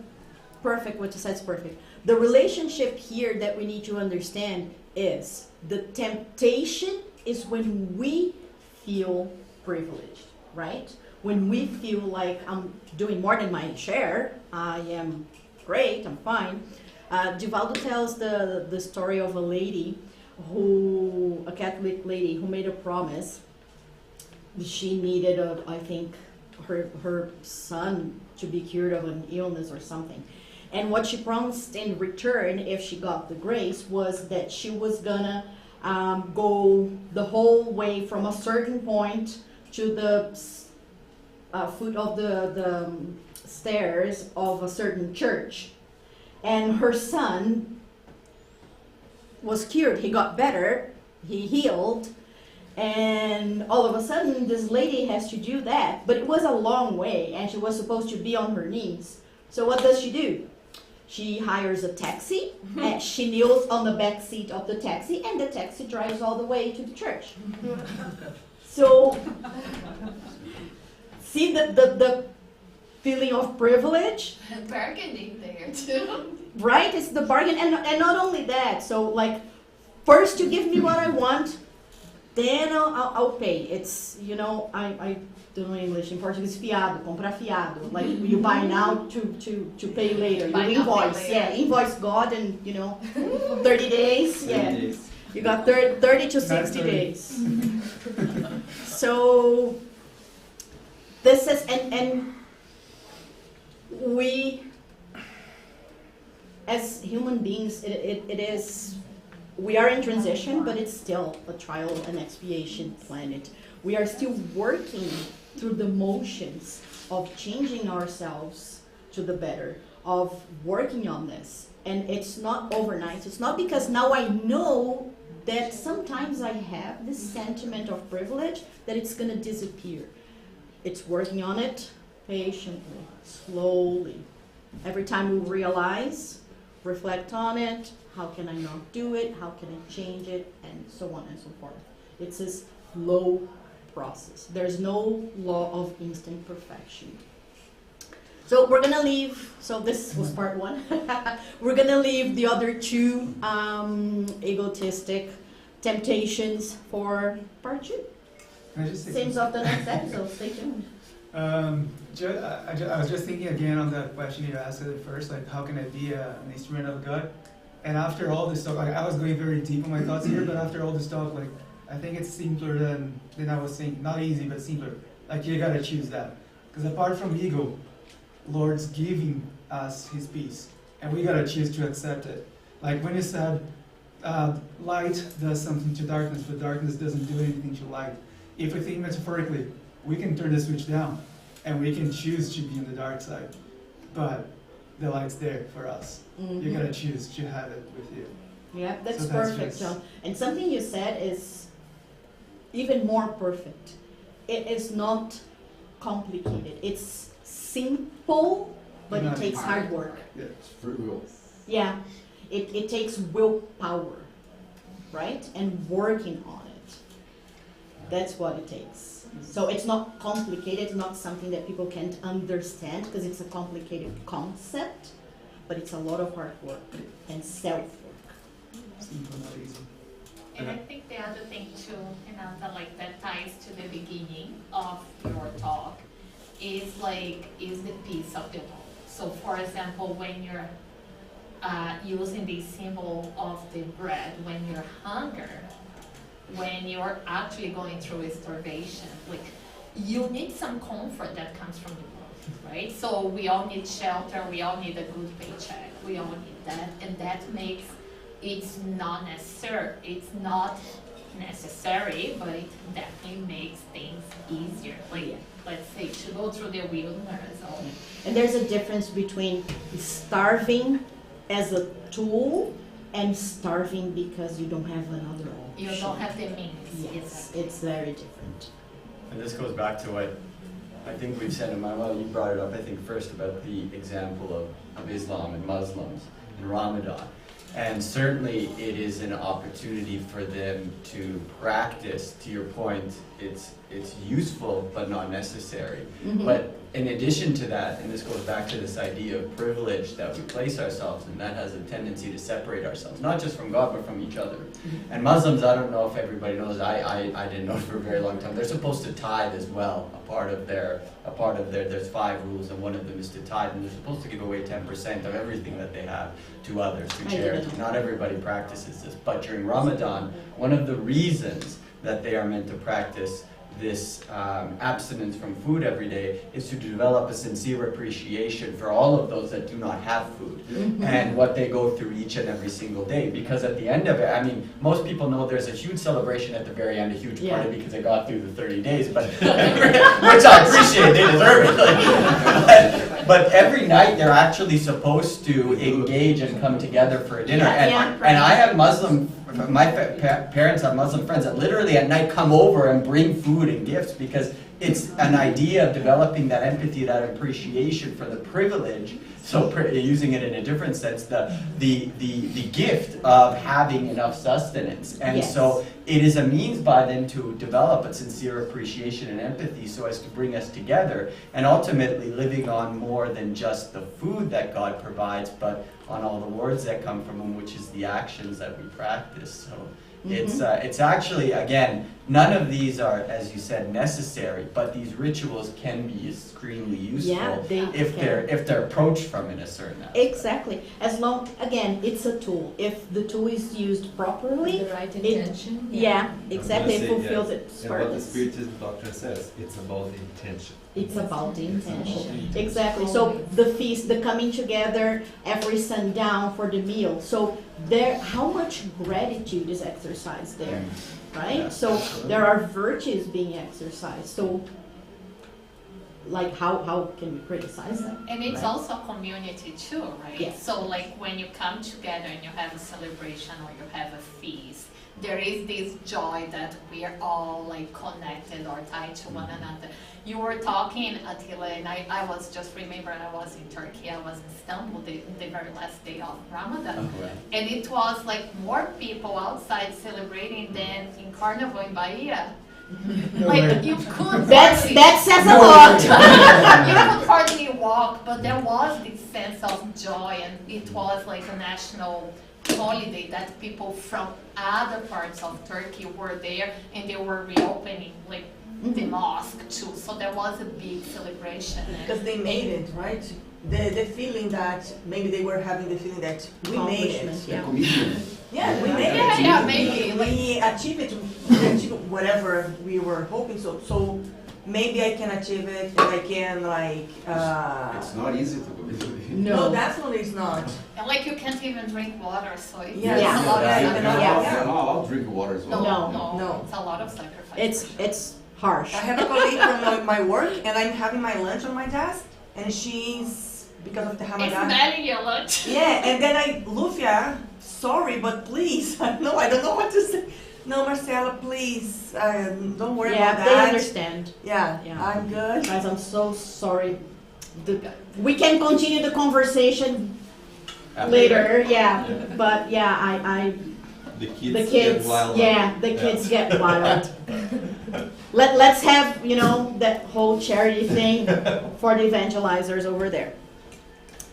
perfect, what you said is perfect. The relationship here that we need to understand is the temptation is when we feel privileged, right? When we feel like I'm doing more than my share, I am great, I'm fine. Divaldo tells the story of a lady a Catholic lady who made a promise. She needed, I think, her son to be cured of an illness or something. And what she promised in return, if she got the grace, was that she was gonna go the whole way from a certain point to the foot of the stairs of a certain church. And her son was cured. He got better. He healed. And all of a sudden, this lady has to do that. But it was a long way, and she was supposed to be on her knees. So what does she do? She hires a taxi, and she kneels on the back seat of the taxi, and the taxi drives all the way to the church. So, see the feeling of privilege? Bargaining there too. Right? It's the bargain. And not only that, so like, first you give me what I want, then I'll pay. It's, I don't know English, in Portuguese, fiado, comprar fiado. Like, you buy now to pay later. You invoice, invoice God and, 30 days, 30 days. You got 30 to 60 days. So, this is, and we, as human beings, it is, we are in transition, but it's still a trial and expiation planet. We are still working through the motions of changing ourselves to the better, of working on this. And it's not overnight. It's not because now I know that sometimes I have this sentiment of privilege that it's going to disappear. It's working on it patiently, slowly. Every time we realize, reflect on it, how can I not do it, how can I change it, and so on and so forth. It's a slow process. There's no law of instant perfection. So we're gonna leave, so this was part one. We're gonna leave the other two egotistic temptations for part two. Same of the next episode, stay tuned. I was just thinking again on that question you asked at first, like how can I be an instrument of God? And after all this talk, I was going very deep in my thoughts here, but after all this talk, like I think it's simpler than I was thinking. Not easy, but simpler. Like you gotta choose that. Because apart from ego, Lord's giving us His peace, and we gotta choose to accept it. Like when He said, light does something to darkness, but darkness doesn't do anything to light. if we think metaphorically, we can turn the switch down, and we can choose to be on the dark side, but the light's there for us. You gotta choose to have it with you. Yeah, that's So that's perfect, just- John. And something you said is even more perfect. It is not complicated. It's simple, but it Not takes hard. hard work. Yeah, it's free will. Yeah, it takes willpower, right? And working on it. That's what it takes. So it's not complicated, it's not something that people can't understand because it's a complicated concept, but it's a lot of hard work and self-work. Simple, not easy. And I think the other thing too, Renata, like that ties to the beginning of your talk, is the piece of the law. So for example, when you're using the symbol of the bread, when you're hunger, when you're actually going through a starvation, like you need some comfort that comes from the world, right? So we all need shelter, we all need a good paycheck, we all need that, and that makes it's not necessary, but it definitely makes things easier. Like, let's say, to go through the wilderness. And there's a difference between starving as a tool and starving because you don't have another option. You don't have the means. Yes, it's very different. And this goes back to what I think we've said, and Manuel, you brought it up, I think, first about the example of Islam and Muslims and Ramadan. And certainly it is an opportunity for them to practice, to your point, it's useful but not necessary. But in addition to that, and this goes back to this idea of privilege that we place ourselves in, that has a tendency to separate ourselves, not just from God but from each other. And Muslims, I don't know if everybody knows, I didn't know for a very long time, they're supposed to tithe as well. A part of their, there's 5 rules, and one of them is to tithe, and they're supposed to give away 10% of everything that they have to others, to charity. Not everybody practices this, but during Ramadan, one of the reasons that they are meant to practice this abstinence from food every day is to develop a sincere appreciation for all of those that do not have food and what they go through each and every single day. Because at the end of it, I mean, most people know there's a huge celebration at the very end, a huge party because they got through the 30 days, but which I appreciate, they deserve it. But every night they're actually supposed to engage and come together for a dinner. And I have my parents have Muslim friends that literally at night come over and bring food and gifts because it's an idea of developing that empathy, that appreciation for the privilege. So using it in a different sense, the gift of having enough sustenance. And so it is a means by them to develop a sincere appreciation and empathy so as to bring us together and ultimately living on more than just the food that God provides, but on all the words that come from Him, which is the actions that we practice. So it's actually, again, none of these are, as you said, necessary, but these rituals can be extremely useful if they're approached from in a certain aspect. Exactly. As long, again, it's a tool. If the tool is used properly, with the right intention. Exactly, it fulfills its And what the purpose. Spiritist doctrine says, it's about the intention. It's about the intention. Exactly. So the feast, the coming together every sundown for the meal. So how much gratitude is exercised there, right? Yeah, so absolutely. there are virtues being exercised. So like how can we criticize them? And it's right? also community too, right? Yes. So like when you come together and you have a celebration or you have a feast, there is this joy that we are all like connected or tied to one another. You were talking, Attila, and I was just remembering I was in Turkey, I was in Istanbul the very last day of Ramadan. And it was like more people outside celebrating than in Carnival in Bahia. Like you could that says a lot. You could hardly walk, but there was this sense of joy, and it was like a national holiday that people from other parts of Turkey were there, and they were reopening like the mosque too. So there was a big celebration. Because they made it, right? The feeling that maybe they were having the feeling that we made it. Yeah, we made it. Yeah, maybe. We achieved it. We achieved whatever we were hoping so. So maybe I can achieve it, and I can like. It's not easy to believe. No, definitely it's not. And like you can't even drink water, so it's Yeah. a lot of You're not allowed to drink water as well. No, it's a lot of sacrifice. It's harsh. I have a colleague from my work, and I'm having my lunch on my desk, and she's, because of the It's Ramadan. smelling your lunch. Yeah, and then Lufia, sorry, but please, no, I don't know what to say. No, Marcela, please, don't worry about that. They understand. Yeah, Yeah. I'm good. Guys, I'm so sorry. We can continue the conversation later. Yeah, but yeah, The the kids, kids, get wild. yeah, the kids get wild. Let's have, that whole charity thing for the evangelizers over there.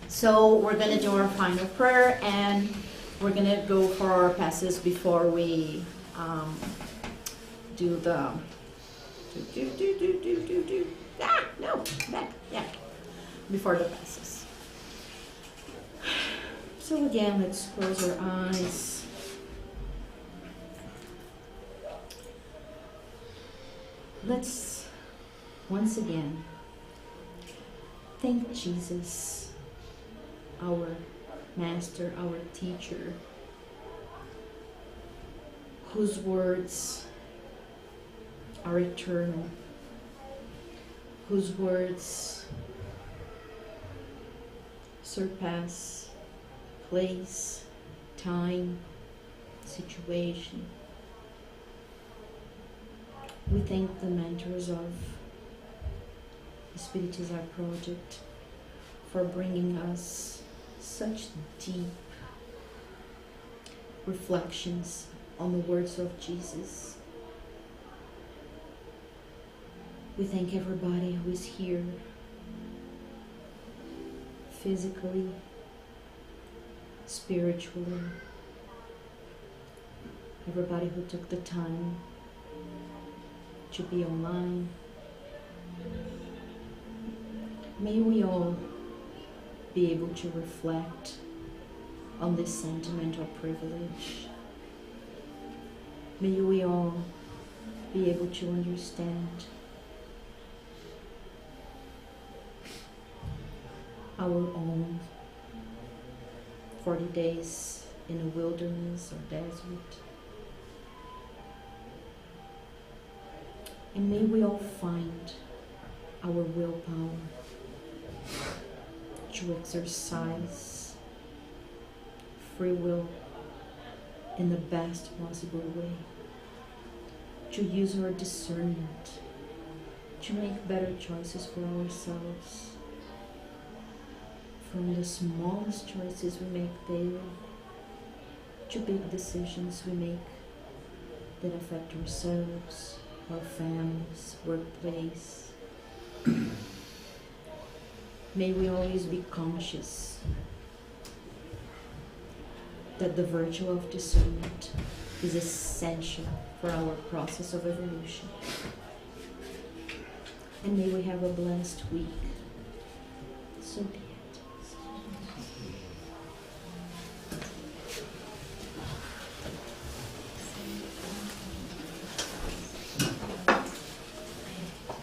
So we're going to do our final prayer, and we're going to go for our passes before we do the... Before the passes. So again, let's close our eyes. Let's once again thank Jesus, our master, our teacher, whose words are eternal, whose words surpass place, time, situation. We thank the mentors of the Spiritist Art Project for bringing us such deep reflections on the words of Jesus. We thank everybody who is here physically, spiritually, everybody who took the time to be online. May we all be able to reflect on this sentiment of privilege. May we all be able to understand our own 40 days in a wilderness or desert. And may we all find our willpower to exercise free will in the best possible way, to use our discernment to make better choices for ourselves, from the smallest choices we make daily to big decisions we make that affect ourselves, our families, workplace. May we always be conscious that the virtue of discernment is essential for our process of evolution. And may we have a blessed week. So